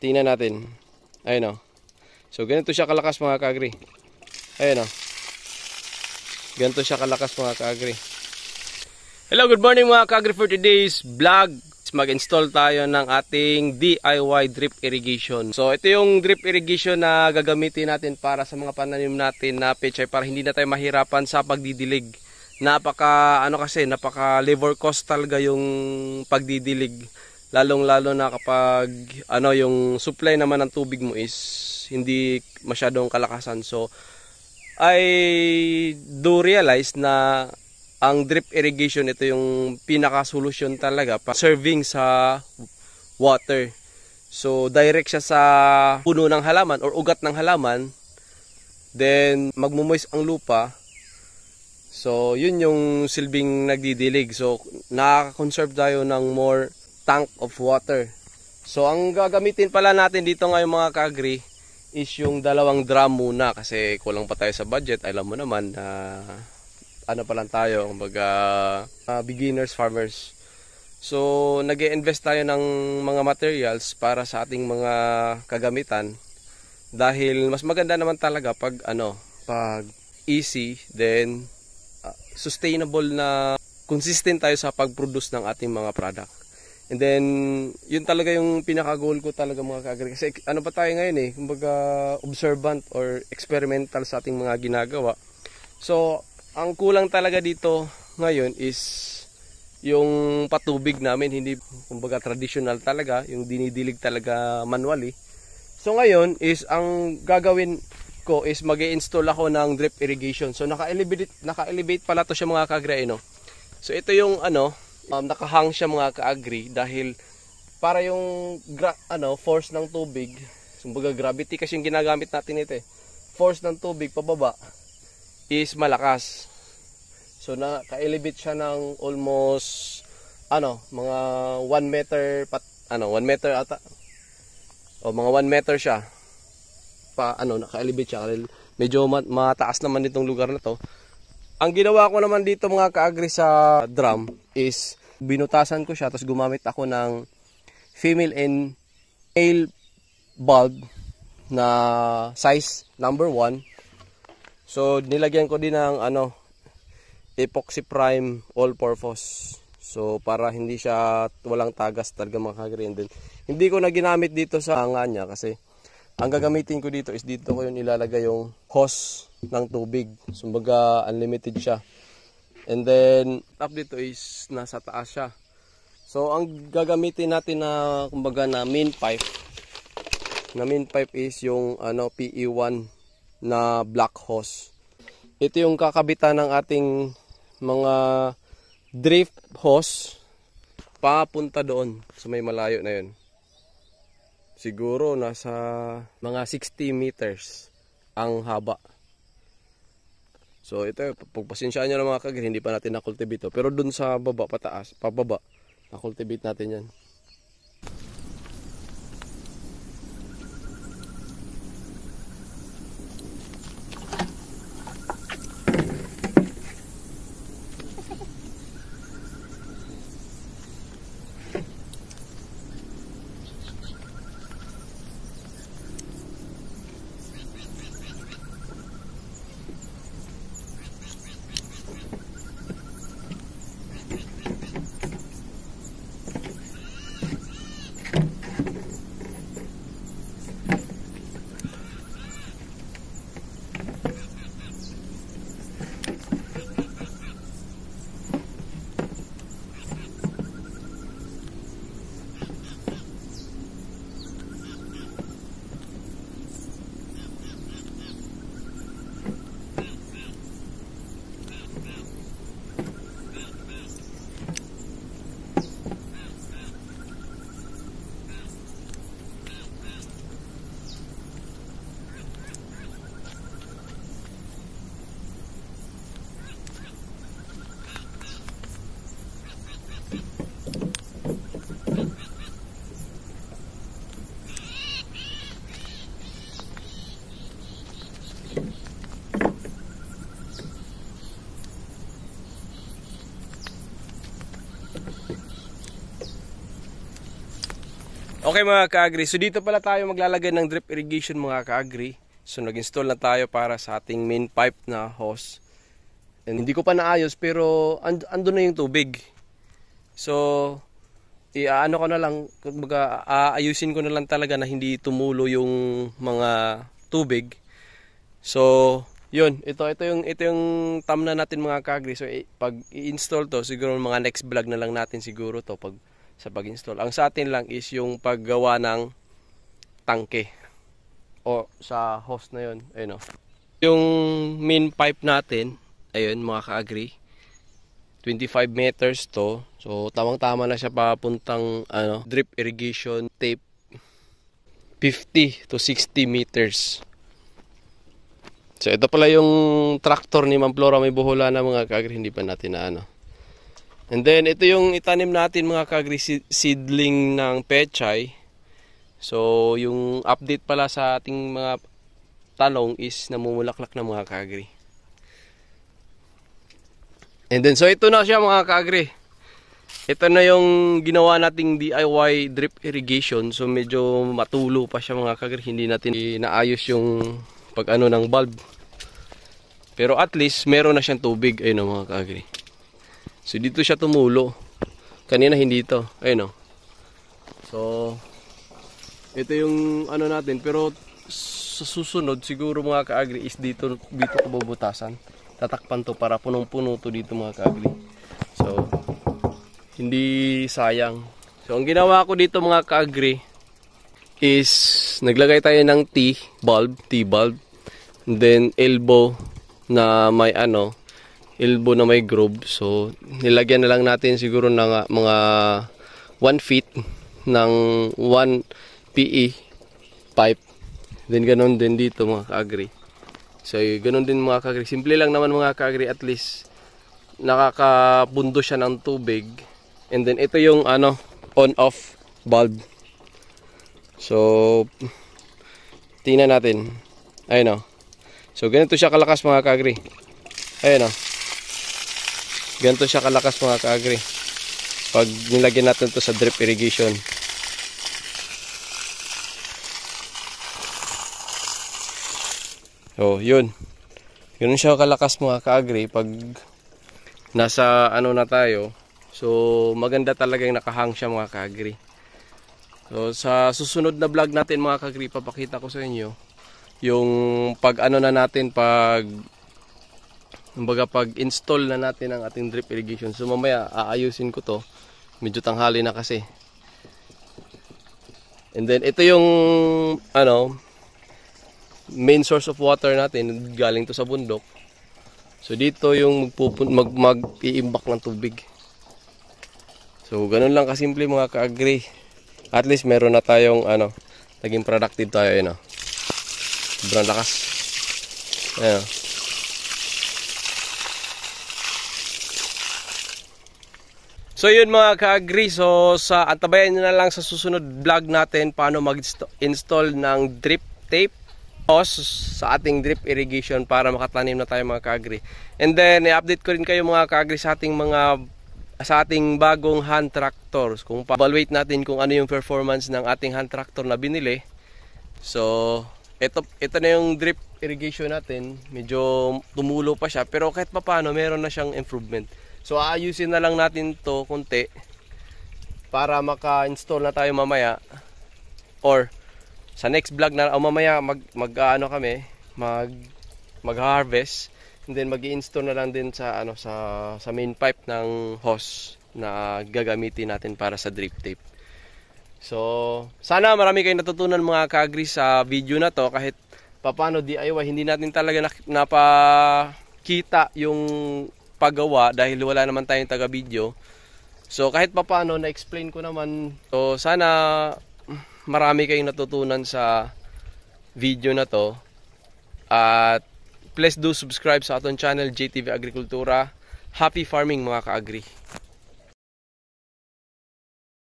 Tingnan natin. Ayun o. So, ganito siya kalakas mga ka-agri. Ayun o. Ganito siya kalakas mga ka-agri. Hello, good morning mga ka-agri. For today's vlog, mag-install tayo ng ating DIY drip irrigation. So, ito yung drip irrigation na gagamitin natin para sa mga pananim natin na pechay para hindi na tayo mahirapan sa pagdidilig. Napaka labor cost talaga yung pagdidilig. Lalong-lalo na kapag yung supply naman ng tubig mo is hindi masyadong kalakasan. So, I do realize na ang drip irrigation, ito yung pinaka-solusyon talaga para serving sa water. So, direct siya sa puno ng halaman or ugat ng halaman. Then, magmumoist ang lupa. So, yun yung silbing nagdidilig. So, nakaka-conserve tayo ng more tank of water. So, ang gagamitin pala natin dito ngayon mga ka-agri is yung 2 drum muna kasi kulang pa tayo sa budget. Alam mo naman na pa lang tayo, kumbaga beginners, farmers. So, nag-i-invest tayo ng mga materials para sa ating mga kagamitan dahil mas maganda naman talaga pag pag easy, then sustainable na consistent tayo sa pag-produce ng ating mga product. And then, yun talaga yung pinaka-goal ko talaga mga ka-agri. Kasi pa tayo ngayon kumbaga observant or experimental sa ating mga ginagawa. So, ang kulang talaga dito ngayon is yung patubig namin, hindi kumbaga traditional talaga, yung dinidilig talaga manually. So ngayon is ang gagawin ko is mag-i-install ako ng drip irrigation. So naka-elevate pala to siya mga ka-agri, no. So ito yung nakahang siya mga ka-agri dahil para yung force ng tubig, kumbaga gravity kasi yung ginagamit natin ito force ng tubig pababa is malakas. So naka-elevate siya ng almost mga 1 meter 1 meter ata. O mga 1 meter siya. Naka-elevate siya. Medyo mataas naman itong lugar na to. Ang ginawa ko naman dito mga ka-agri sa drum is binutasan ko siya tapos gumamit ako ng female and male bulb na size number 1. So nilagyan ko din ng epoxy prime all purpose. So para hindi siya walang tagas talaga mga ka-agri. And then hindi ko na ginamit dito sa hanga niya kasi ang gagamitin ko dito is dito ko yung ilalagay yung hose ng tubig. So kumbaga unlimited siya. And then top dito is nasa taas siya. So ang gagamitin natin na kumbaga na main pipe is yung PE1 na black hose. Ito yung kakabitan ng ating mga drip hose papunta doon sa may malayo na yun. Siguro nasa mga 60 meters ang haba. So ito, pagpasensyaan nyo na mga ka-agri, hindi pa natin na-cultivate. Pero doon sa baba, pababa, na-cultivate natin yan. Okay mga ka-agri, so dito pala tayo maglalagay ng drip irrigation mga ka-agri. So nag-install na tayo para sa ating main pipe na hose. And hindi ko pa naayos pero andun na yung tubig. So ano ko na lang, kumbaga aayusin ko na lang talaga na hindi tumulo yung mga tubig. So yun, ito yung thumbnail natin mga ka-agri. So pag i-install to, siguro mga next vlog na lang natin siguro to sa pag-install. Ang sa atin lang is yung paggawa ng tangke o sa hose na yun. Ayun o. Yung main pipe natin, ayun mga ka-agri, 25 meters to. So tamang-tama na siya papuntang drip irrigation tape 50 to 60 meters. So ito pala yung tractor ni Ma'am Flora, may buhula na mga ka-agri, hindi pa natin na And then ito yung itanim natin mga ka-agri, seedling ng pechay. So yung update pala sa ating mga talong is namumulaklak na mga ka-agri. And then so ito na siya mga ka-agri. Ito na yung ginawa nating DIY drip irrigation. So medyo matulo pa siya mga ka-agri, hindi natin inaayos yung pag ng bulb. Pero at least meron na siyang tubig. Ayun mga ka-agri. So dito siya tumulo. Kanina hindi ito. Ayun o. So ito yung natin. Pero sa susunod siguro mga ka-agri is dito ko bubutasan. Tatakpan to para punong-puno to dito mga ka-agri. So hindi sayang. So ang ginawa ko dito mga ka-agri is naglagay tayo ng T-bulb. And then elbow na may elbow na may groove. So nilagyan na lang natin siguro ng mga 1 feet ng 1 PE pipe. Then ganun din dito mga ka-agri. So ganun din mga ka-agri. Simple lang naman mga ka-agri, at least nakakabundo siya ng tubig. And then ito yung on-off bulb. So tingnan natin. Ayun o. So ganito siya kalakas mga ka-agri. Ayun o. Ganito siya kalakas mga ka-agri pag nilagyan natin to sa drip irrigation. So yun. Ganun siya kalakas mga ka-agri pag nasa na tayo. So maganda talaga yung nakahang siya mga ka-agri. So sa susunod na vlog natin mga ka-agri, papakita ko sa inyo yung pag na natin, pag install na natin ang ating drip irrigation. So mamaya aayusin ko to, medyo tanghali na kasi. And then ito yung main source of water natin, galing to sa bundok. So dito yung mag-iimbak ng tubig. So ganun lang kasimple mga ka-agri. At least meron na tayong naging productive tayo. Sobrang lakas. Ayan. So yun mga ka-agri, so antabayan nyo na lang sa susunod vlog natin paano mag-install ng drip tape hose sa ating drip irrigation para makatanim na tayo mga ka-agri. And then i-update ko rin kayo mga ka-agri sa ating bagong hand tractors, kung pa-evaluate natin kung ano yung performance ng ating hand tractor na binili. So ito na yung drip irrigation natin, medyo tumulo pa siya pero kahit paano meron na siyang improvement. So aayusin na lang natin to konti para maka-install na tayo mamaya, or sa next vlog na mamaya mag-harvest, and then mag-i-install na lang din sa sa main pipe ng hose na gagamitin natin para sa drip tape. So sana marami kayong natutunan mga ka-agri sa video na to. Kahit paano DIY, hindi natin talaga napakita yung paggawa dahil wala naman tayong taga-video. So kahit paano na-explain ko naman. So sana marami kayong natutunan sa video na to. At please do subscribe sa aton channel JTV Agrikultura. Happy farming mga ka-agri.